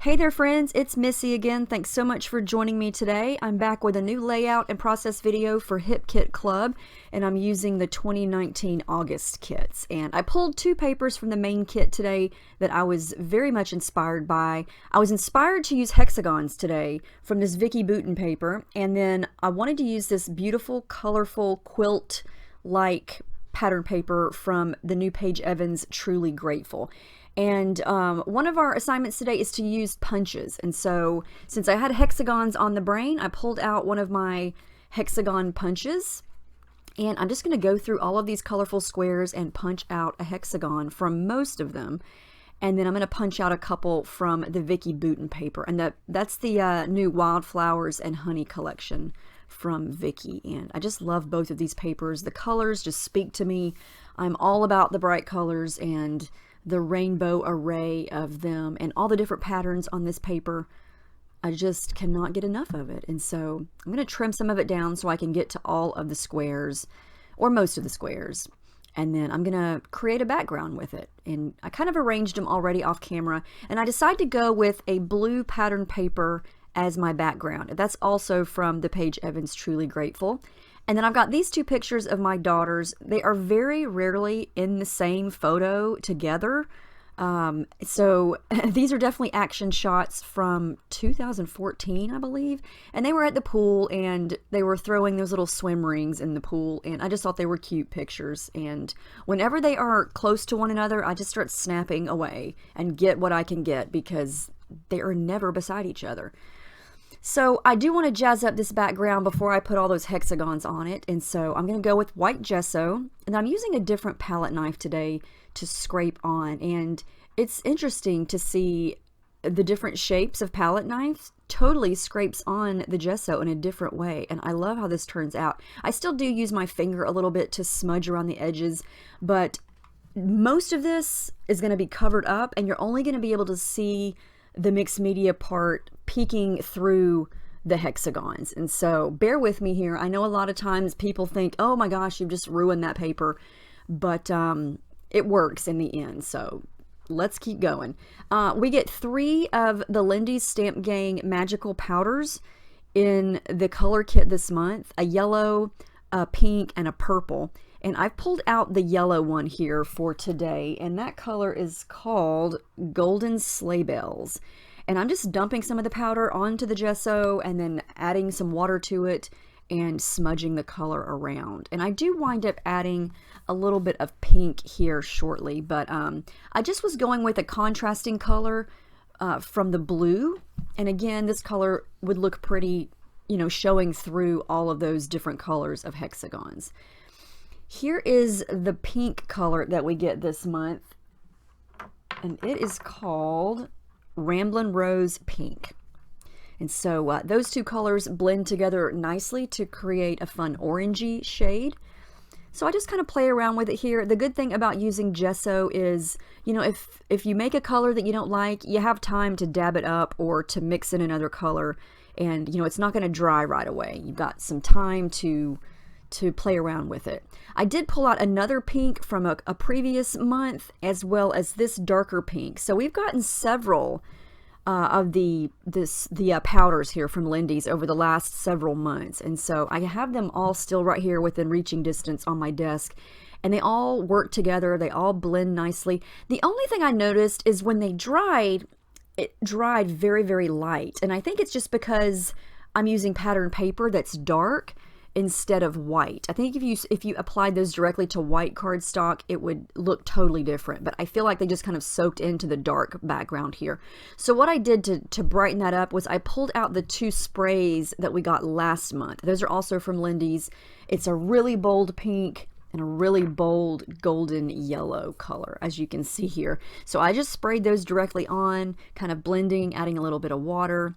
Hey there friends, it's Missy again. Thanks so much for joining me today. I'm back with a new layout and process video for Hip Kit Club, and I'm using the 2019 August kits. And I pulled two papers from the main kit today that I was very much inspired by. I was inspired to use hexagons today from this Vicky Bouton paper, and then I wanted to use this beautiful, colorful quilt-like pattern paper from the new Paige Evans Truly Grateful. And one of our assignments today is to use punches. And so since I had hexagons on the brain, I pulled out one of my hexagon punches. And I'm just going to go through all of these colorful squares and punch out a hexagon from most of them. And then I'm going to punch out a couple from the Vicky Bouton paper. And that's the new Wildflowers and Honey collection from Vicky. And I just love both of these papers. The colors just speak to me. I'm all about the bright colors and the rainbow array of them and all the different patterns on this paper. I just cannot get enough of it. And so I'm going to trim some of it down so I can get to all of the squares, or most of the squares. And then I'm going to create a background with it. And I kind of arranged them already off camera. And I decided to go with a blue pattern paper as my background. That's also from the Paige Evans Truly Grateful. And then I've got these two pictures of my daughters. They are very rarely in the same photo together. So these are definitely action shots from 2014, I believe. And they were at the pool and they were throwing those little swim rings in the pool. And I just thought they were cute pictures. And whenever they are close to one another, I just start snapping away and get what I can get because they are never beside each other. So I do want to jazz up this background before I put all those hexagons on it. And so I'm going to go with white gesso. And I'm using a different palette knife today to scrape on. And it's interesting to see the different shapes of palette knives totally scrapes on the gesso in a different way. And I love how this turns out. I still do use my finger a little bit to smudge around the edges, but most of this is going to be covered up and you're only going to be able to see the mixed media part peeking through the hexagons. And so bear with me here. I know a lot of times people think, oh my gosh, you've just ruined that paper, but it works in the end. So let's keep going. We get 3 of the Lindy Stamp Gang Magical Powders in the color kit this month, a yellow, a pink, and a purple. And I've pulled out the yellow one here for today, and that color is called Golden Sleigh Bells. And I'm just dumping some of the powder onto the gesso and then adding some water to it and smudging the color around. And I do wind up adding a little bit of pink here shortly, but I just was going with a contrasting color from the blue. And again, this color would look pretty, you know, showing through all of those different colors of hexagons. Here is the pink color that we get this month, and it is called Ramblin' Rose Pink. And so those two colors blend together nicely to create a fun orangey shade. So I just kind of play around with it here. The good thing about using gesso is, you know, if you make a color that you don't like, you have time to dab it up or to mix in another color, and you know, it's not going to dry right away. You've got some time to play around with it. I did pull out another pink from a previous month, as well as this darker pink. So we've gotten several of the powders here from Lindy's over the last several months. And so I have them all still right here within reaching distance on my desk. And they all work together. They all blend nicely. The only thing I noticed is when they dried, it dried very, very light. And I think it's just because I'm using pattern paper that's dark instead of white. I think if you applied those directly to white cardstock, it would look totally different, but I feel like they just kind of soaked into the dark background here. So what I did to brighten that up was I pulled out the 2 sprays that we got last month. Those are also from Lindy's. It's a really bold pink and a really bold golden yellow color, as you can see here. So I just sprayed those directly on, kind of blending, adding a little bit of water.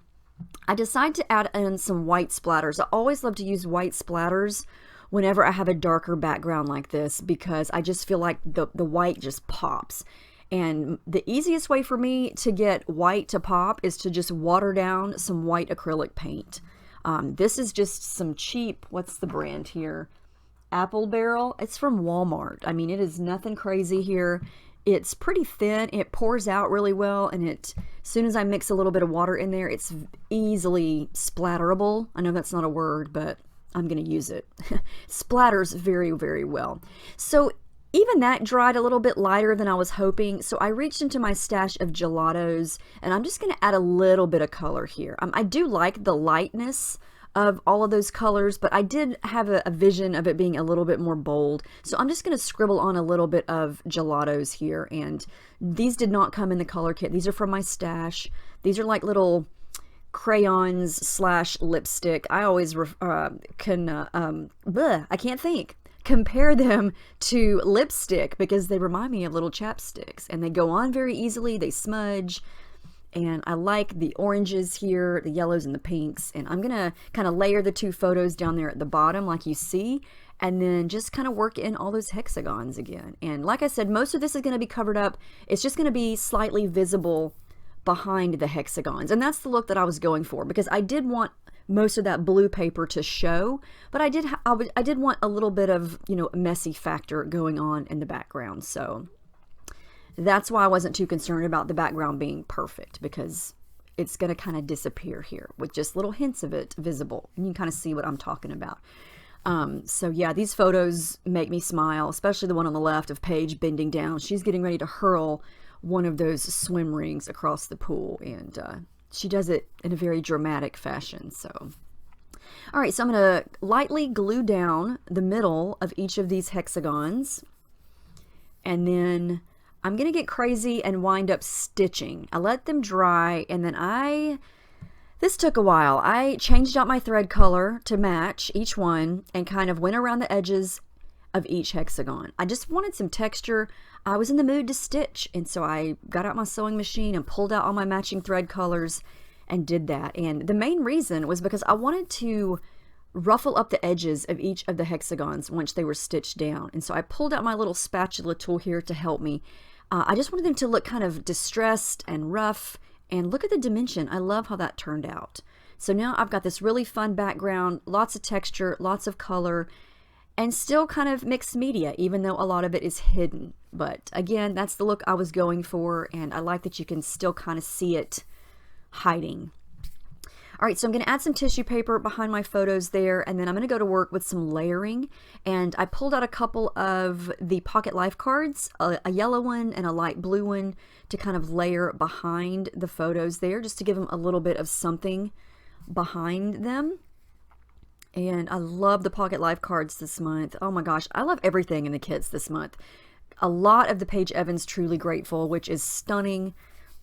I decided to add in some white splatters. I always love to use white splatters whenever I have a darker background like this because I just feel like the white just pops. And the easiest way for me to get white to pop is to just water down some white acrylic paint. This is just some cheap, what's the brand here? Apple Barrel. It's from Walmart. I mean, it is nothing crazy here. It's pretty thin. It pours out really well, and as soon as I mix a little bit of water in there, it's easily splatterable. I know that's not a word, but I'm going to use it. Splatters very, very well. So even that dried a little bit lighter than I was hoping, so I reached into my stash of gelatos, and I'm just going to add a little bit of color here. I do like the lightness of all of those colors, but I did have a vision of it being a little bit more bold, so I'm just going to scribble on a little bit of gelatos here, and these did not come in the color kit. These are from my stash. These are like little crayons / lipstick. I always I can't think. Compare them to lipstick because they remind me of little chapsticks, and they go on very easily. They smudge, and I like the oranges here, the yellows and the pinks, and I'm gonna kind of layer the two photos down there at the bottom like you see, and then just kind of work in all those hexagons again. And like I said, most of this is going to be covered up. It's just going to be slightly visible behind the hexagons, and that's the look that I was going for, because I did want most of that blue paper to show, but I did want a little bit of, you know, messy factor going on in the background. So that's why I wasn't too concerned about the background being perfect, because it's going to kind of disappear here with just little hints of it visible, and you can kind of see what I'm talking about. So yeah, these photos make me smile, especially the one on the left of Paige bending down. She's getting ready to hurl one of those swim rings across the pool, and she does it in a very dramatic fashion. So, all right, so I'm going to lightly glue down the middle of each of these hexagons, and then I'm going to get crazy and wind up stitching. I let them dry, and then this took a while. I changed out my thread color to match each one and kind of went around the edges of each hexagon. I just wanted some texture. I was in the mood to stitch, and so I got out my sewing machine and pulled out all my matching thread colors and did that. And the main reason was because I wanted to ruffle up the edges of each of the hexagons once they were stitched down. And so I pulled out my little spatula tool here to help me. I just wanted them to look kind of distressed and rough, and look at the dimension. I love how that turned out. So now I've got this really fun background, lots of texture, lots of color, and still kind of mixed media, even though a lot of it is hidden. But again, that's the look I was going for, and I like that you can still kind of see it hiding. All right, so I'm going to add some tissue paper behind my photos there, and then I'm going to go to work with some layering. And I pulled out a couple of the Pocket Life cards, a yellow one and a light blue one, to kind of layer behind the photos there, just to give them a little bit of something behind them. And I love the Pocket Life cards this month. Oh my gosh, I love everything in the kits this month. A lot of the Paige Evans Truly Grateful, which is stunning.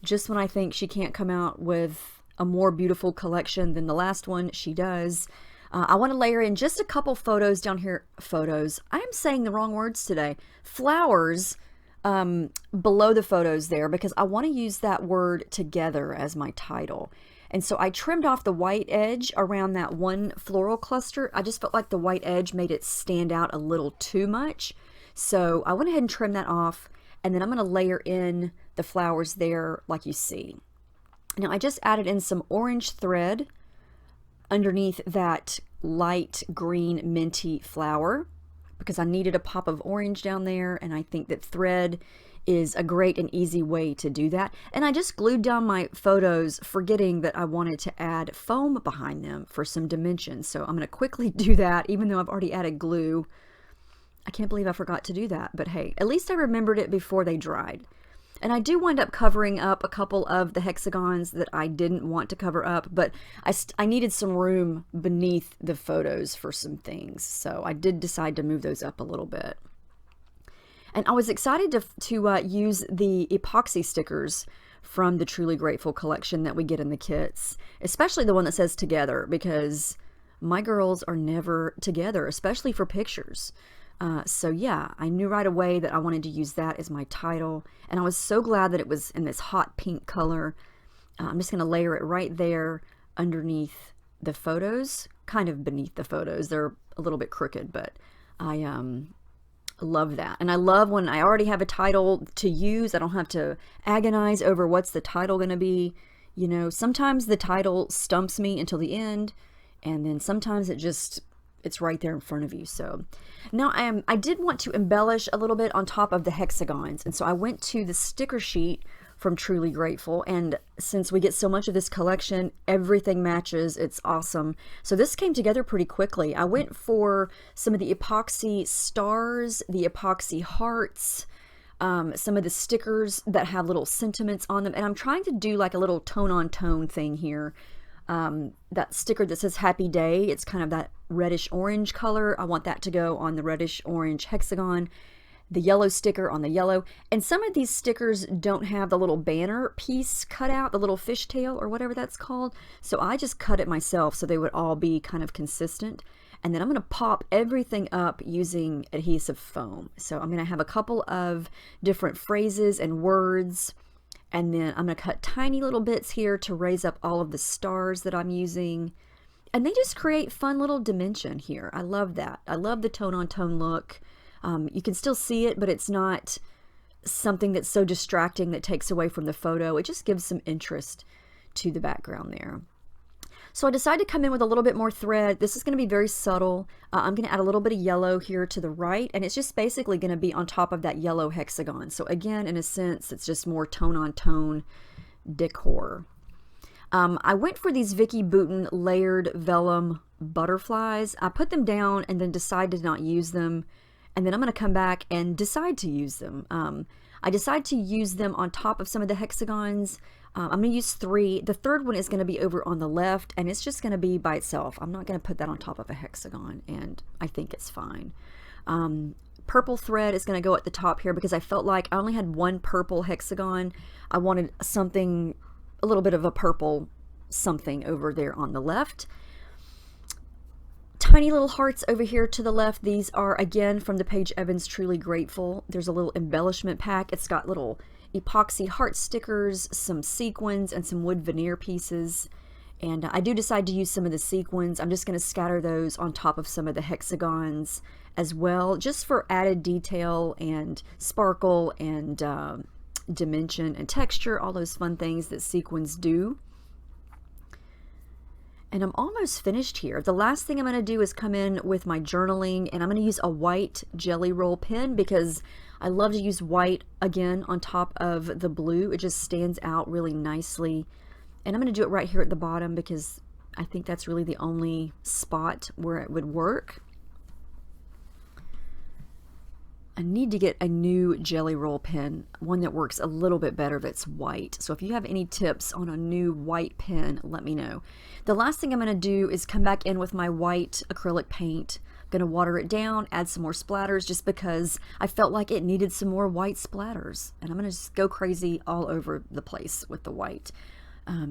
Just when I think she can't come out with a more beautiful collection than the last one, she does. I want to layer in just a couple photos down here. Photos. I am saying the wrong words today. Flowers below the photos there, because I want to use that word together as my title. And so I trimmed off the white edge around that one floral cluster. I just felt like the white edge made it stand out a little too much. So I went ahead and trimmed that off, and then I'm going to layer in the flowers there like you see. Now I just added in some orange thread underneath that light green minty flower, because I needed a pop of orange down there, and I think that thread is a great and easy way to do that. And I just glued down my photos, forgetting that I wanted to add foam behind them for some dimension. So I'm going to quickly do that, even though I've already added glue. I can't believe I forgot to do that, but hey, at least I remembered it before they dried. And I do wind up covering up a couple of the hexagons that I didn't want to cover up, but I needed some room beneath the photos for some things, so I did decide to move those up a little bit. And I was excited to use the epoxy stickers from the Truly Grateful collection that we get in the kits, especially the one that says together, because my girls are never together, especially for pictures. So yeah, I knew right away that I wanted to use that as my title, and I was so glad that it was in this hot pink color. I'm just going to layer it right there underneath the photos, kind of beneath the photos. They're a little bit crooked, but I love that. And I love when I already have a title to use. I don't have to agonize over what's the title going to be. You know, sometimes the title stumps me until the end, and then sometimes it just it's right there in front of you. So now I did want to embellish a little bit on top of the hexagons, and so I went to the sticker sheet from Truly Grateful, and since we get so much of this collection, everything matches. It's awesome. So this came together pretty quickly. I went for some of the epoxy stars, the epoxy hearts, some of the stickers that have little sentiments on them, and I'm trying to do like a little tone on tone thing here. That sticker that says Happy Day, it's kind of that reddish orange color. I want that to go on the reddish orange hexagon, the yellow sticker on the yellow. And some of these stickers don't have the little banner piece cut out, the little fishtail or whatever that's called. So I just cut it myself so they would all be kind of consistent. And then I'm going to pop everything up using adhesive foam. So I'm going to have a couple of different phrases and words. And then I'm going to cut tiny little bits here to raise up all of the stars that I'm using. And they just create fun little dimension here. I love that. I love the tone on tone look. You can still see it, but it's not something that's so distracting that takes away from the photo. It just gives some interest to the background there. So I decided to come in with a little bit more thread. This is going to be very subtle. I'm going to add a little bit of yellow here to the right, and it's just basically going to be on top of that yellow hexagon. So again, in a sense, it's just more tone on tone decor. I went for these Vicky Bouton layered vellum butterflies. I put them down and then decided to not use them. And then I'm going to come back and decide to use them. I decided to use them on top of some of the hexagons. I'm going to use 3. The third one is going to be over on the left, and it's just going to be by itself. I'm not going to put that on top of a hexagon, and I think it's fine. Purple thread is going to go at the top here because I felt like I only had one purple hexagon. I wanted something, a little bit of a purple something over there on the left. Tiny little hearts over here to the left. These are again from the Paige Evans Truly Grateful. There's a little embellishment pack. It's got little epoxy heart stickers, some sequins, and some wood veneer pieces. And I do decide to use some of the sequins. I'm just going to scatter those on top of some of the hexagons as well, just for added detail and sparkle and dimension and texture, all those fun things that sequins do. And I'm almost finished here. The last thing I'm going to do is come in with my journaling, and I'm going to use a white Jelly Roll pen because I love to use white again on top of the blue. It just stands out really nicely. And I'm going to do it right here at the bottom because I think that's really the only spot where it would work. I need to get a new Jelly Roll pen, one that works a little bit better that's white. So if you have any tips on a new white pen, let me know. The last thing I'm going to do is come back in with my white acrylic paint. I'm going to water it down, add some more splatters just because I felt like it needed some more white splatters. And I'm going to just go crazy all over the place with the white.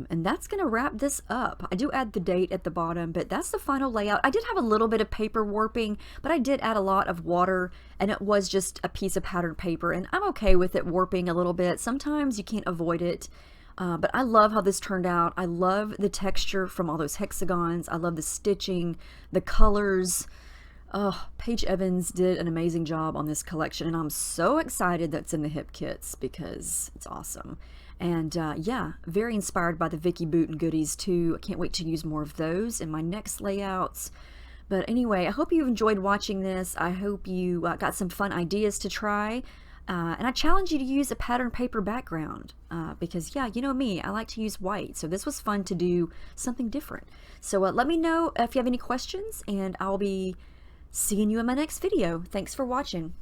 And that's going to wrap this up. I do add the date at the bottom, but that's the final layout. I did have a little bit of paper warping, but I did add a lot of water, and it was just a piece of patterned paper, and I'm okay with it warping a little bit. Sometimes you can't avoid it, but I love how this turned out. I love the texture from all those hexagons. I love the stitching, the colors. Oh, Paige Evans did an amazing job on this collection, and I'm so excited that's in the hip kits because it's awesome. And yeah, very inspired by the Vicky Bouton goodies too. I can't wait to use more of those in my next layouts. But anyway, I hope you've enjoyed watching this. I hope you got some fun ideas to try. And I challenge you to use a pattern paper background because, yeah, you know me, I like to use white. So this was fun to do something different. So let me know if you have any questions, and I'll be seeing you in my next video. Thanks for watching.